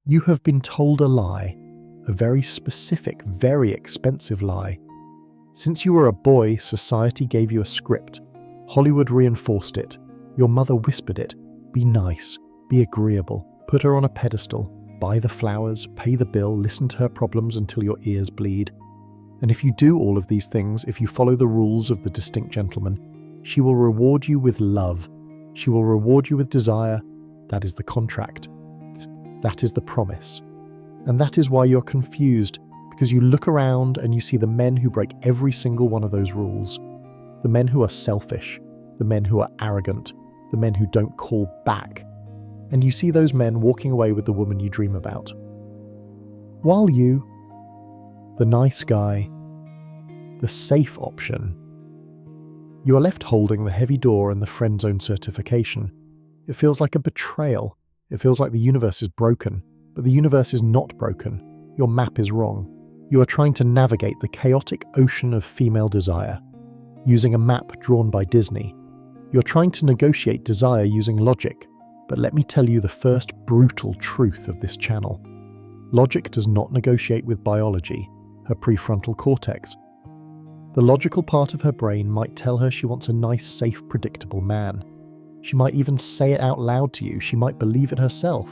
You have been told a lie, a very specific, very expensive lie. Since you were a boy, society gave you a script. Hollywood reinforced it. Your mother whispered it. Be nice, be agreeable, put her on a pedestal, buy the flowers, pay the bill, listen to her problems until your ears bleed. And if you do all of these things, if you follow the rules of the distinct gentleman, she will reward you with love. She will reward you with desire. That is the contract. That is the promise. And that is why you're confused, because you look around and you see the men who break every single one of those rules. The men who are selfish, the men who are arrogant, the men who don't call back. And you see those men walking away with the woman you dream about. While you, the nice guy, the safe option, you are left holding the heavy door and the friend zone certification. It feels like a betrayal. It feels like the universe is broken, but the universe is not broken. Your map is wrong. You are trying to navigate the chaotic ocean of female desire, using a map drawn by Disney. You're trying to negotiate desire using logic, but let me tell you the first brutal truth of this channel. Logic does not negotiate with biology, her prefrontal cortex. The logical part of her brain might tell her she wants a nice, safe, predictable man. She might even say it out loud to you, she might believe it herself.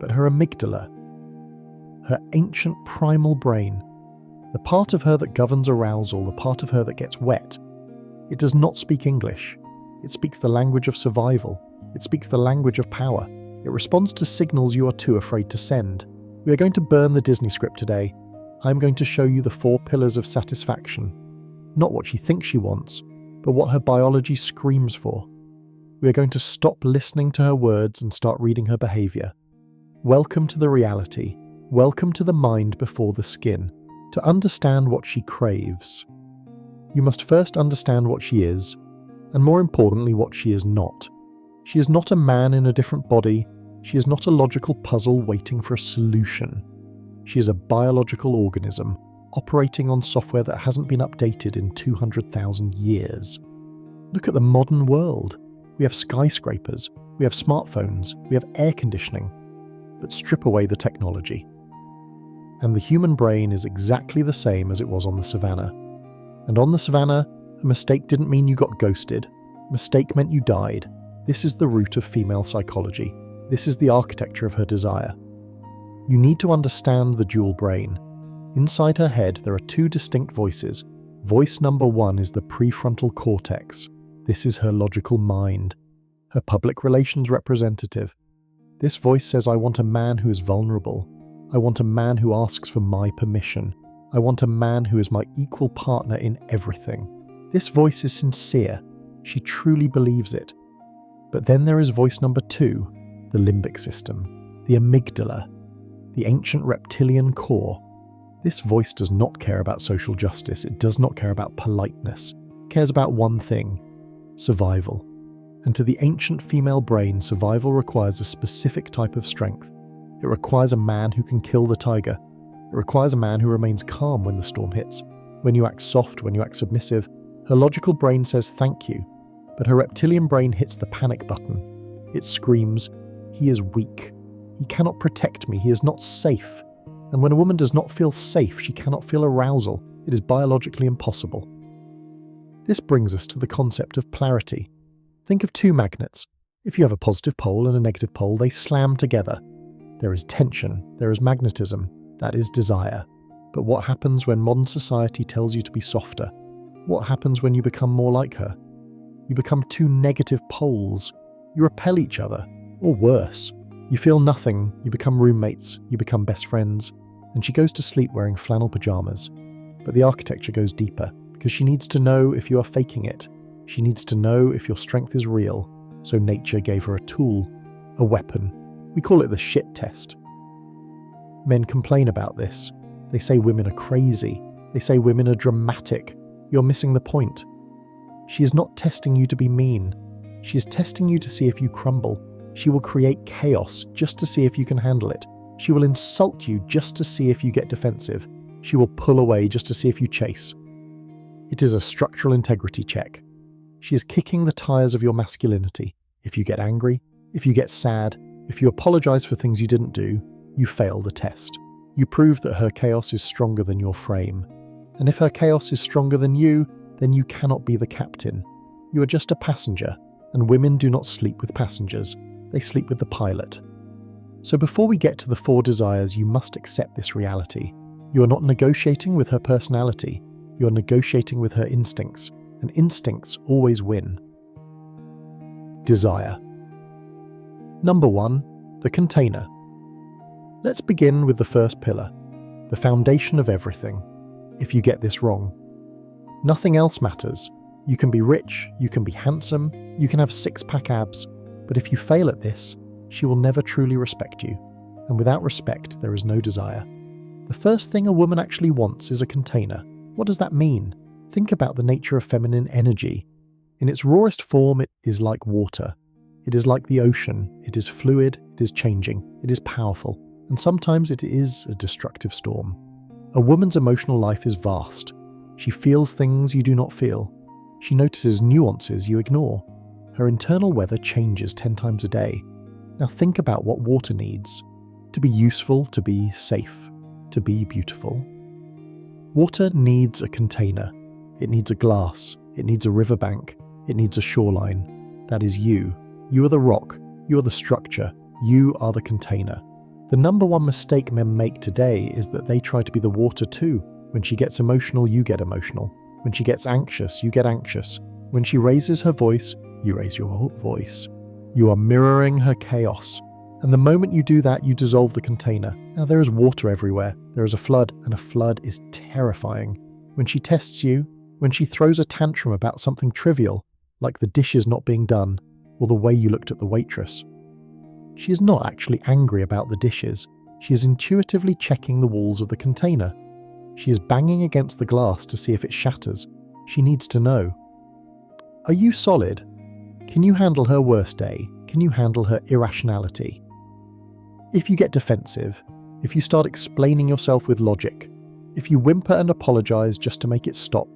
But her amygdala, her ancient primal brain, the part of her that governs arousal, the part of her that gets wet, it does not speak English. It speaks the language of survival. It speaks the language of power. It responds to signals you are too afraid to send. We are going to burn the Disney script today. I'm going to show you the 4 pillars of satisfaction. Not what she thinks she wants, but what her biology screams for. We are going to stop listening to her words and start reading her behavior. Welcome to the reality. Welcome to the mind before the skin. To understand what she craves, you must first understand what she is, and more importantly, what she is not. She is not a man in a different body. She is not a logical puzzle waiting for a solution. She is a biological organism, operating on software that hasn't been updated in 200,000 years. Look at the modern world. We have skyscrapers, we have smartphones, we have air conditioning, but strip away the technology. And the human brain is exactly the same as it was on the savannah. And on the savannah, a mistake didn't mean you got ghosted. A mistake meant you died. This is the root of female psychology. This is the architecture of her desire. You need to understand the dual brain. Inside her head, there are 2 distinct voices. Voice number 1 is the prefrontal cortex. This is her logical mind, her public relations representative. This voice says, I want a man who is vulnerable. I want a man who asks for my permission. I want a man who is my equal partner in everything. This voice is sincere. She truly believes it. But then there is voice number 2, the limbic system, the amygdala, the ancient reptilian core. This voice does not care about social justice. It does not care about politeness. It cares about one thing: survival. And to the ancient female brain, survival requires a specific type of strength. It requires a man who can kill the tiger. It requires a man who remains calm when the storm hits. When you act soft, when you act submissive, her logical brain says thank you, but her reptilian brain hits the panic button. It screams, he is weak. He cannot protect me. He is not safe. And when a woman does not feel safe, she cannot feel arousal. It is biologically impossible. This brings us to the concept of polarity. Think of 2 magnets. If you have a positive pole and a negative pole, they slam together. There is tension, there is magnetism, that is desire. But what happens when modern society tells you to be softer? What happens when you become more like her? You become 2 negative poles. You repel each other, or worse. You feel nothing, you become roommates, you become best friends, and she goes to sleep wearing flannel pajamas. But the architecture goes deeper, because she needs to know if you are faking it. She needs to know if your strength is real, so nature gave her a tool, a weapon. We call it the shit test. Men complain about this. They say women are crazy. They say women are dramatic. You're missing the point. She is not testing you to be mean. She is testing you to see if you crumble. She will create chaos just to see if you can handle it. She will insult you just to see if you get defensive. She will pull away just to see if you chase. It is a structural integrity check. She is kicking the tires of your masculinity. If you get angry, if you get sad, if you apologize for things you didn't do, you fail the test. You prove that her chaos is stronger than your frame. And if her chaos is stronger than you, then you cannot be the captain. You are just a passenger, and women do not sleep with passengers. They sleep with the pilot. So before we get to the 4 desires, you must accept this reality. You are not negotiating with her personality. You are negotiating with her instincts, and instincts always win. Desire. Number 1, the container. Let's begin with the first pillar, the foundation of everything. If you get this wrong, nothing else matters. You can be rich, you can be handsome, you can have 6-pack abs, but if you fail at this, she will never truly respect you. And without respect, there is no desire. The first thing a woman actually wants is a container. What does that mean? Think about the nature of feminine energy. In its rawest form, it is like water. It is like the ocean. It is fluid, it is changing, it is powerful, and sometimes it is a destructive storm. A woman's emotional life is vast. She feels things you do not feel. She notices nuances you ignore. Her internal weather changes 10 times a day. Now think about what water needs. To be useful, to be safe, to be beautiful. Water needs a container. It needs a glass. It needs a riverbank. It needs a shoreline. That is you. You are the rock. You are the structure. You are the container. The number 1 mistake men make today is that they try to be the water too. When she gets emotional, you get emotional. When she gets anxious, you get anxious. When she raises her voice, you raise your voice. You are mirroring her chaos. And the moment you do that, you dissolve the container. Now there is water everywhere. There is a flood, and a flood is terrifying. When she tests you, when she throws a tantrum about something trivial, like the dishes not being done, or the way you looked at the waitress, she is not actually angry about the dishes. She is intuitively checking the walls of the container. She is banging against the glass to see if it shatters. She needs to know. Are you solid? Can you handle her worst day? Can you handle her irrationality? If you get defensive, if you start explaining yourself with logic, if you whimper and apologize just to make it stop,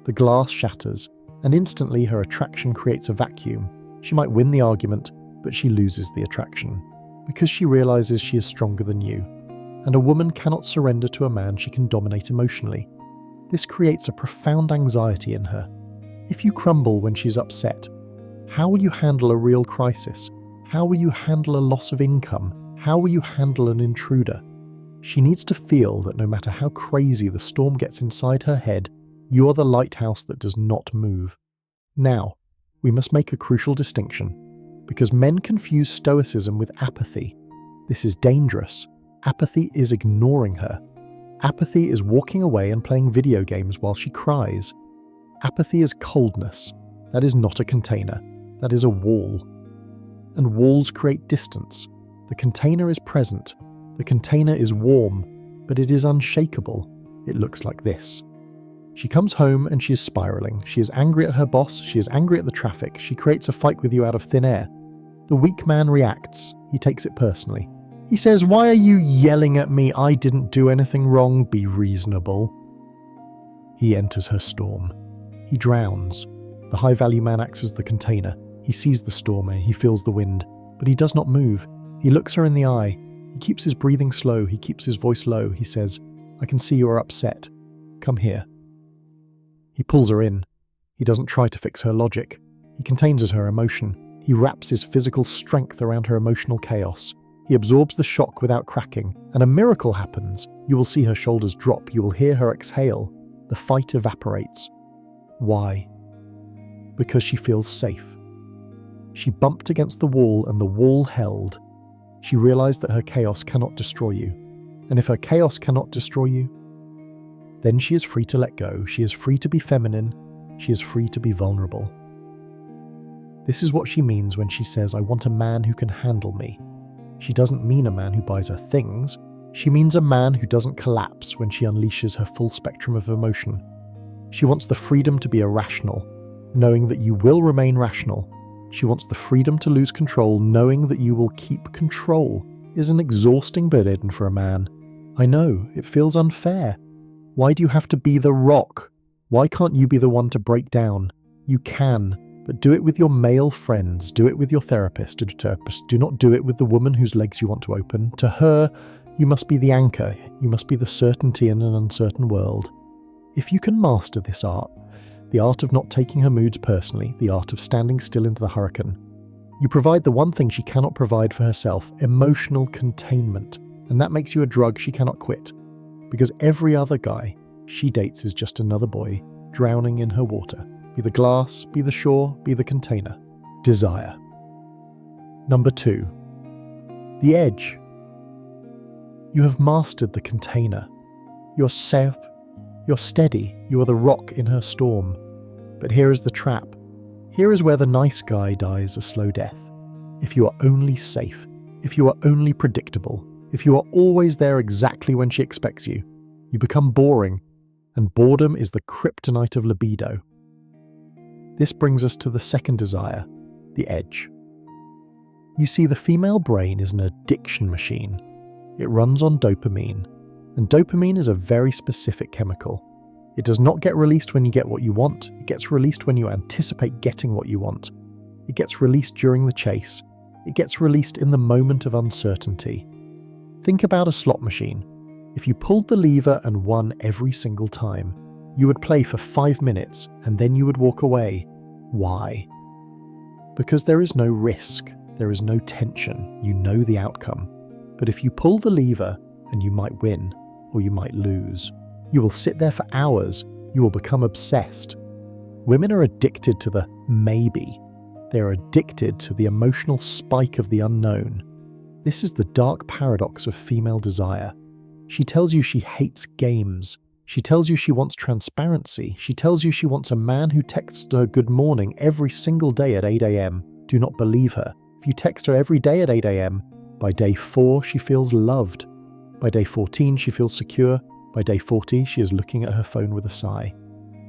the glass shatters, and instantly her attraction creates a vacuum. She might win the argument, but she loses the attraction, because she realizes she is stronger than you. And a woman cannot surrender to a man she can dominate emotionally. This creates a profound anxiety in her. If you crumble when she's upset, how will you handle a real crisis? How will you handle a loss of income? How will you handle an intruder? She needs to feel that no matter how crazy the storm gets inside her head, you are the lighthouse that does not move. Now, we must make a crucial distinction, because men confuse stoicism with apathy. This is dangerous. Apathy is ignoring her. Apathy is walking away and playing video games while she cries. Apathy is coldness. That is not a container. That is a wall. And walls create distance. The container is present. The container is warm, but it is unshakable. It looks like this. She comes home and she is spiraling. She is angry at her boss. She is angry at the traffic. She creates a fight with you out of thin air. The weak man reacts. He takes it personally. He says, "Why are you yelling at me? I didn't do anything wrong. Be reasonable." He enters her storm. He drowns. The high-value man acts as the container. He sees the storm and he feels the wind, but he does not move. He looks her in the eye. He keeps his breathing slow. He keeps his voice low. He says, "I can see you are upset. Come here." He pulls her in. He doesn't try to fix her logic. He contains her emotion. He wraps his physical strength around her emotional chaos. He absorbs the shock without cracking, and a miracle happens. You will see her shoulders drop. You will hear her exhale. The fight evaporates. Why? Because she feels safe. She bumped against the wall and the wall held. She realized that her chaos cannot destroy you. And if her chaos cannot destroy you, then she is free to let go. She is free to be feminine. She is free to be vulnerable. This is what she means when she says, "I want a man who can handle me." She doesn't mean a man who buys her things. She means a man who doesn't collapse when she unleashes her full spectrum of emotion. She wants the freedom to be irrational, knowing that you will remain rational. She wants the freedom to lose control, knowing that you will keep control. Is an exhausting burden for a man. I know, it feels unfair. Why do you have to be the rock? Why can't you be the one to break down? You can, but do it with your male friends. Do it with your therapist. Do not do it with the woman whose legs you want to open. To her, You must be the anchor, you must be the certainty in an uncertain world. If you can master this art, the art of not taking her moods personally, the art of standing still into the hurricane, you provide the one thing she cannot provide for herself, emotional containment, and that makes you a drug she cannot quit. Because every other guy she dates is just another boy, drowning in her water. Be the glass, be the shore, be the container. Desire. Number 2. The edge. You have mastered the container. You're safe, you're steady, you are the rock in her storm. But here is the trap. Here is where the nice guy dies a slow death. If you are only safe, if you are only predictable, if you are always there exactly when she expects you, you become boring, and boredom is the kryptonite of libido. This brings us to the second desire, the edge. You see, the female brain is an addiction machine. It runs on dopamine, and dopamine is a very specific chemical. It does not get released when you get what you want, it gets released when you anticipate getting what you want. It gets released during the chase. It gets released in the moment of uncertainty. Think about a slot machine. If you pulled the lever and won every single time, you would play for 5 minutes and then you would walk away. Why? Because there is no risk, there is no tension, you know the outcome. But if you pull the lever and you might win or you might lose, you will sit there for hours, you will become obsessed. Women are addicted to the maybe. They are addicted to the emotional spike of the unknown. This is the dark paradox of female desire. She tells you she hates games. She tells you she wants transparency. She tells you she wants a man who texts her good morning every single day at 8 a.m. Do not believe her. If you text her every day at 8 a.m., by day 4 she feels loved. By day 14 she feels secure. By day 40 she is looking at her phone with a sigh.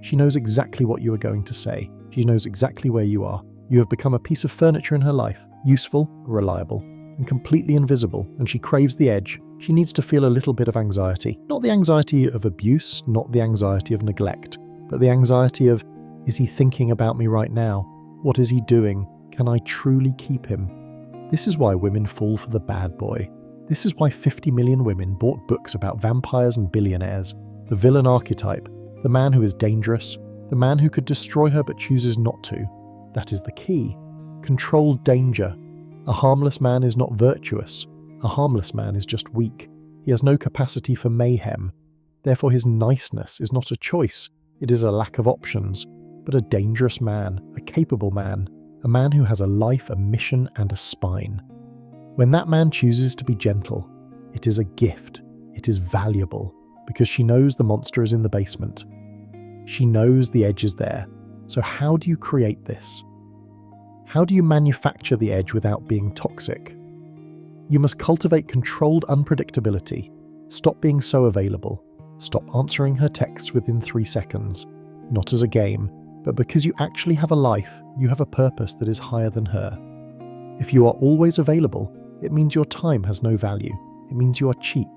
She knows exactly what you are going to say. She knows exactly where you are. You have become a piece of furniture in her life, useful, reliable, and completely invisible, and she craves the edge. She needs to feel a little bit of anxiety. Not the anxiety of abuse, not the anxiety of neglect, but the anxiety of, is he thinking about me right now? What is he doing? Can I truly keep him? This is why women fall for the bad boy. This is why 50 million women bought books about vampires and billionaires. The villain archetype, the man who is dangerous, the man who could destroy her but chooses not to. That is the key. Controlled danger. A harmless man is not virtuous. A harmless man is just weak. He has no capacity for mayhem. Therefore his niceness is not a choice. It is a lack of options. But a dangerous man, a capable man, a man who has a life, a mission, and a spine. When that man chooses to be gentle, it is a gift. It is valuable, because she knows the monster is in the basement. She knows the edge is there. So how do you create this? How do you manufacture the edge without being toxic? You must cultivate controlled unpredictability. Stop being so available. Stop answering her texts within 3 seconds. Not as a game, but because you actually have a life, you have a purpose that is higher than her. If you are always available, it means your time has no value. It means you are cheap.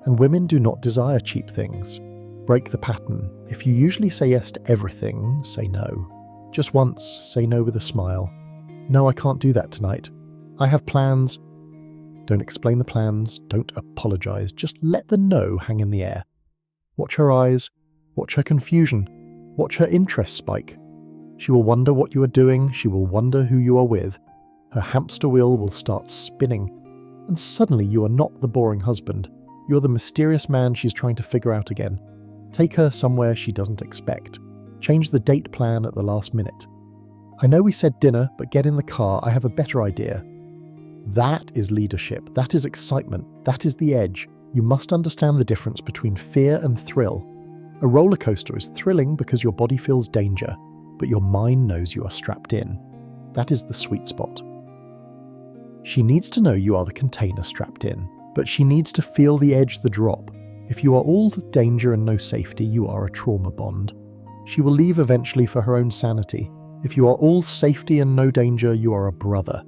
And women do not desire cheap things. Break the pattern. If you usually say yes to everything, say no. Just once, say no with a smile. No, I can't do that tonight. I have plans. Don't explain the plans. Don't apologize. Just let the no hang in the air. Watch her eyes. Watch her confusion. Watch her interest spike. She will wonder what you are doing. She will wonder who you are with. Her hamster wheel will start spinning. And suddenly you are not the boring husband. You are the mysterious man she's trying to figure out again. Take her somewhere she doesn't expect. Change the date plan at the last minute. I know we said dinner, but get in the car. I have a better idea. That is leadership. That is excitement. That is the edge. You must understand the difference between fear and thrill. A roller coaster is thrilling because your body feels danger, but your mind knows you are strapped in. That is the sweet spot. She needs to know you are the container strapped in, but she needs to feel the edge, the drop. If you are all danger and no safety, you are a trauma bond. She will leave eventually for her own sanity. If you are all safety and no danger, you are a brother.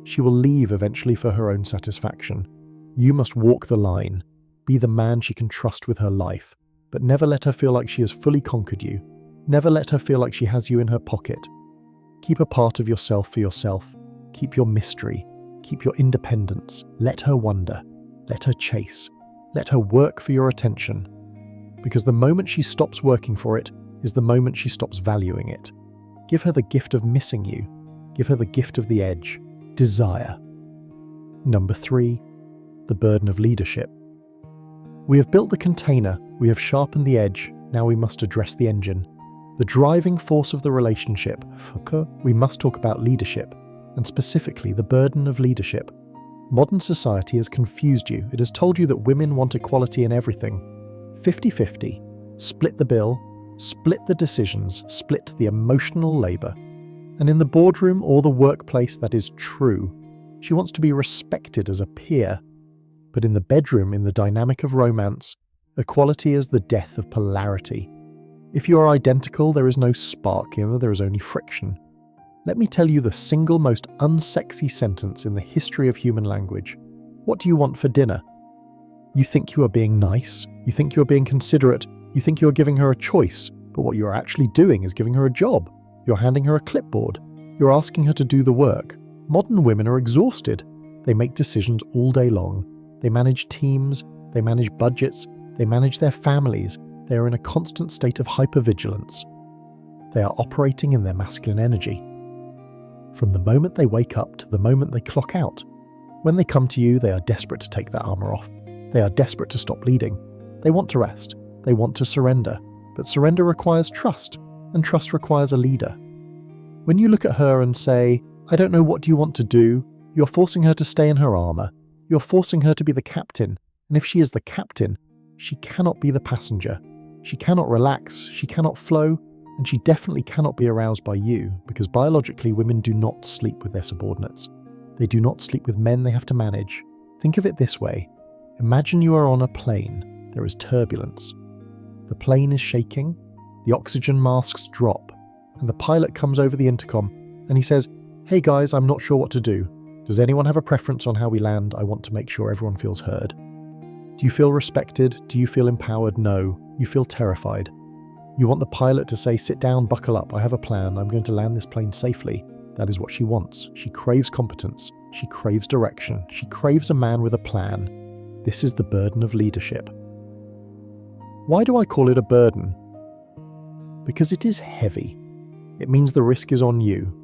She will leave eventually for her own satisfaction. You must walk the line. Be the man she can trust with her life, but never let her feel like she has fully conquered you. Never let her feel like she has you in her pocket. Keep a part of yourself for yourself. Keep your mystery. Keep your independence. Let her wonder. Let her chase. Let her work for your attention. Because the moment she stops working for it is the moment she stops valuing it. Give her the gift of missing you. Give her the gift of the edge. Desire. Number 3. The burden of leadership. We have built the container, we have sharpened the edge, now we must address the engine. The driving force of the relationship. We must talk about leadership, and specifically the burden of leadership. Modern society has confused you. It has told you that women want equality in everything. 50-50. Split the bill, split the decisions, split the emotional labour. And in the boardroom or the workplace, that is true. She wants to be respected as a peer. But in the bedroom, in the dynamic of romance, equality is the death of polarity. If you are identical, there is no spark, there is only friction. Let me tell you the single most unsexy sentence in the history of human language. What do you want for dinner? You think you are being nice, you think you are being considerate, you think you are giving her a choice, but what you are actually doing is giving her a job. You're handing her a clipboard. You're asking her to do the work. Modern women are exhausted. They make decisions all day long. They manage teams, they manage budgets, they manage their families. They are in a constant state of hypervigilance. They are operating in their masculine energy. From the moment they wake up to the moment they clock out. When they come to you, they are desperate to take that armour off. They are desperate to stop leading. They want to rest. They want to surrender. But surrender requires trust, and trust requires a leader. When you look at her and say, I don't know what you want to do, you're forcing her to stay in her armour. You're forcing her to be the captain. And if she is the captain, she cannot be the passenger. She cannot relax, she cannot flow, and she definitely cannot be aroused by you, because biologically women do not sleep with their subordinates. They do not sleep with men they have to manage. Think of it this way. Imagine you are on a plane. There is turbulence. The plane is shaking, the oxygen masks drop, and the pilot comes over the intercom and he says, Hey guys, I'm not sure what to do. Does anyone have a preference on how we land? I want to make sure everyone feels heard. Do you feel respected? Do you feel empowered? No. You feel terrified. You want the pilot to say, sit down, buckle up, I have a plan, I'm going to land this plane safely. That is what she wants. She craves competence. She craves direction. She craves a man with a plan. This is the burden of leadership. Why do I call it a burden? Because it is heavy. It means the risk is on you.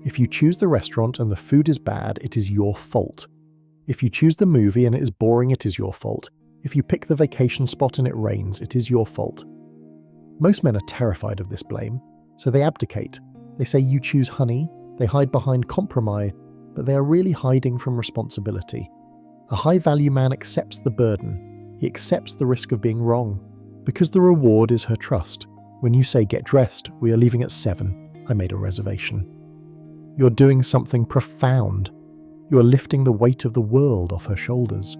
If you choose the restaurant and the food is bad, it is your fault. If you choose the movie and it is boring, it is your fault. If you pick the vacation spot and it rains, it is your fault. Most men are terrified of this blame, so they abdicate. They say you choose honey, they hide behind compromise, but they are really hiding from responsibility. A high-value man accepts the burden. He accepts the risk of being wrong, because the reward is her trust. When you say get dressed, we are leaving at 7, I made a reservation. You're doing something profound. You are lifting the weight of the world off her shoulders.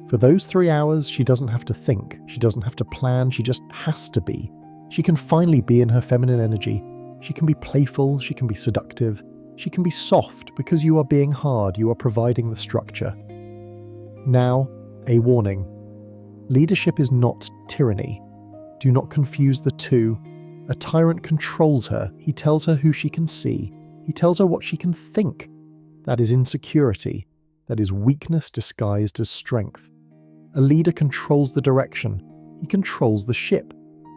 For those 3 hours, she doesn't have to think, she doesn't have to plan, she just has to be. She can finally be in her feminine energy. She can be playful, she can be seductive, she can be soft because you are being hard, you are providing the structure. Now, a warning. Leadership is not tyranny. Do not confuse the two. A tyrant controls her, he tells her who she can see, he tells her what she can think. That is insecurity, that is weakness disguised as strength. A leader controls the direction, he controls the ship.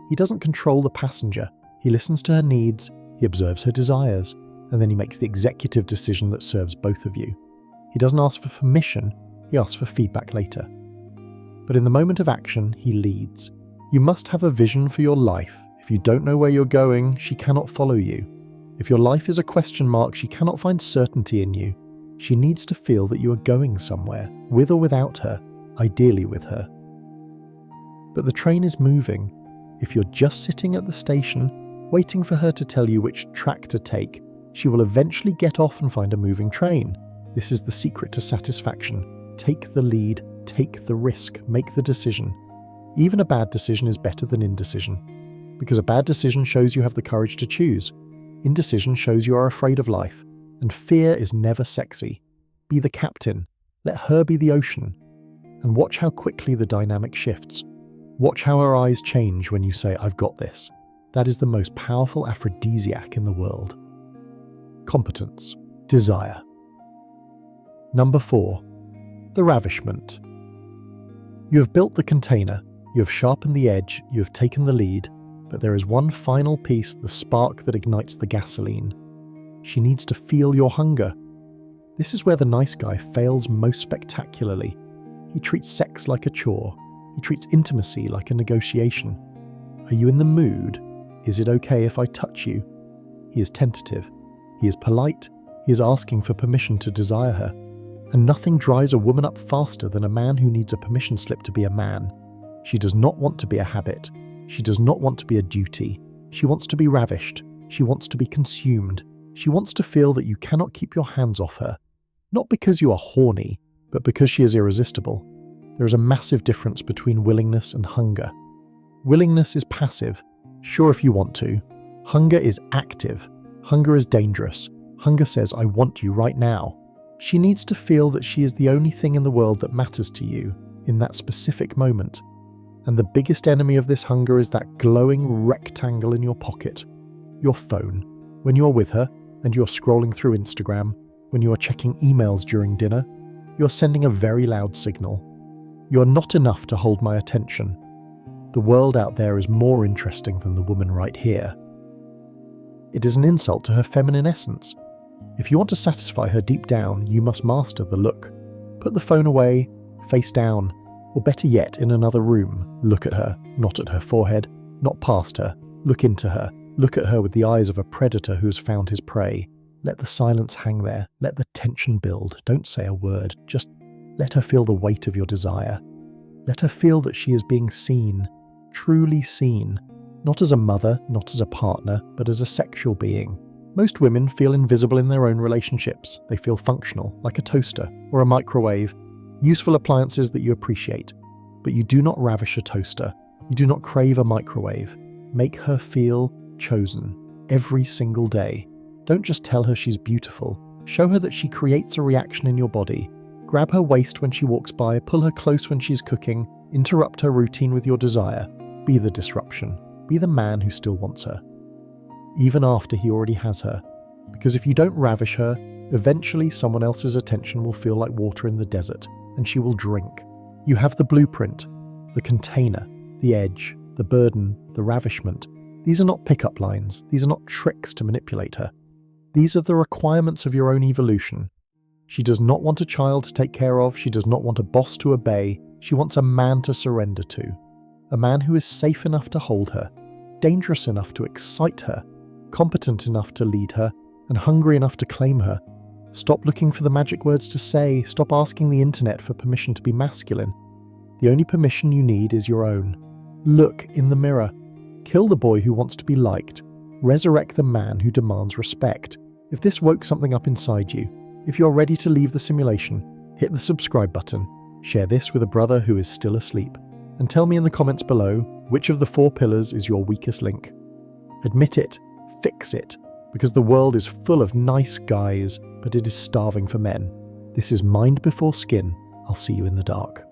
He doesn't control the passenger, he listens to her needs, he observes her desires, and then he makes the executive decision that serves both of you. He doesn't ask for permission, he asks for feedback later. But in the moment of action, he leads. You must have a vision for your life. If you don't know where you're going, she cannot follow you. If your life is a question mark, she cannot find certainty in you. She needs to feel that you are going somewhere, with or without her, ideally with her. But the train is moving. If you're just sitting at the station, waiting for her to tell you which track to take, she will eventually get off and find a moving train. This is the secret to satisfaction. Take the lead, take the risk, make the decision. Even a bad decision is better than indecision, because a bad decision shows you have the courage to choose. Indecision shows you are afraid of life, and fear is never sexy. Be the captain, let her be the ocean, and watch how quickly the dynamic shifts. Watch how her eyes change when you say, I've got this. That is the most powerful aphrodisiac in the world. Competence. Desire. Number 4. The ravishment. You have built the container, you have sharpened the edge, you have taken the lead, but there is one final piece, the spark that ignites the gasoline. She needs to feel your hunger. This is where the nice guy fails most spectacularly. He treats sex like a chore. He treats intimacy like a negotiation. Are you in the mood? Is it okay if I touch you? He is tentative. He is polite. He is asking for permission to desire her. And nothing dries a woman up faster than a man who needs a permission slip to be a man. She does not want to be a habit. She does not want to be a duty. She wants to be ravished. She wants to be consumed. She wants to feel that you cannot keep your hands off her. Not because you are horny, but because she is irresistible. There is a massive difference between willingness and hunger. Willingness is passive, sure if you want to. Hunger is active. Hunger is dangerous. Hunger says, I want you right now. She needs to feel that she is the only thing in the world that matters to you in that specific moment. And the biggest enemy of this hunger is that glowing rectangle in your pocket, your phone. When you're with her and you're scrolling through Instagram, when you are checking emails during dinner, you're sending a very loud signal. You're not enough to hold my attention. The world out there is more interesting than the woman right here. It is an insult to her feminine essence. If you want to satisfy her deep down, you must master the look. Put the phone away, face down, or better yet, in another room. Look at her, not at her forehead, not past her. Look into her. Look at her with the eyes of a predator who has found his prey. Let the silence hang there. Let the tension build. Don't say a word. Just let her feel the weight of your desire. Let her feel that she is being seen, truly seen. Not as a mother, not as a partner, but as a sexual being. Most women feel invisible in their own relationships. They feel functional, like a toaster or a microwave, useful appliances that you appreciate. But you do not ravish a toaster. You do not crave a microwave. Make her feel chosen every single day. Don't just tell her she's beautiful. Show her that she creates a reaction in your body. Grab her waist when she walks by, pull her close when she's cooking, interrupt her routine with your desire. Be the disruption. Be the man who still wants her, even after he already has her. Because if you don't ravish her, eventually someone else's attention will feel like water in the desert, and she will drink. You have the blueprint, the container, the edge, the burden, the ravishment. These are not pickup lines. These are not tricks to manipulate her. These are the requirements of your own evolution. She does not want a child to take care of. She does not want a boss to obey. She wants a man to surrender to. A man who is safe enough to hold her, dangerous enough to excite her, competent enough to lead her, and hungry enough to claim her. Stop looking for the magic words to say. Stop asking the internet for permission to be masculine. The only permission you need is your own. Look in the mirror. Kill the boy who wants to be liked. Resurrect the man who demands respect. If this woke something up inside you, if you're ready to leave the simulation, hit the subscribe button, share this with a brother who is still asleep, and tell me in the comments below which of the 4 pillars is your weakest link. Admit it, fix it, because the world is full of nice guys, but it is starving for men. This is Mind Before Skin. I'll see you in the dark.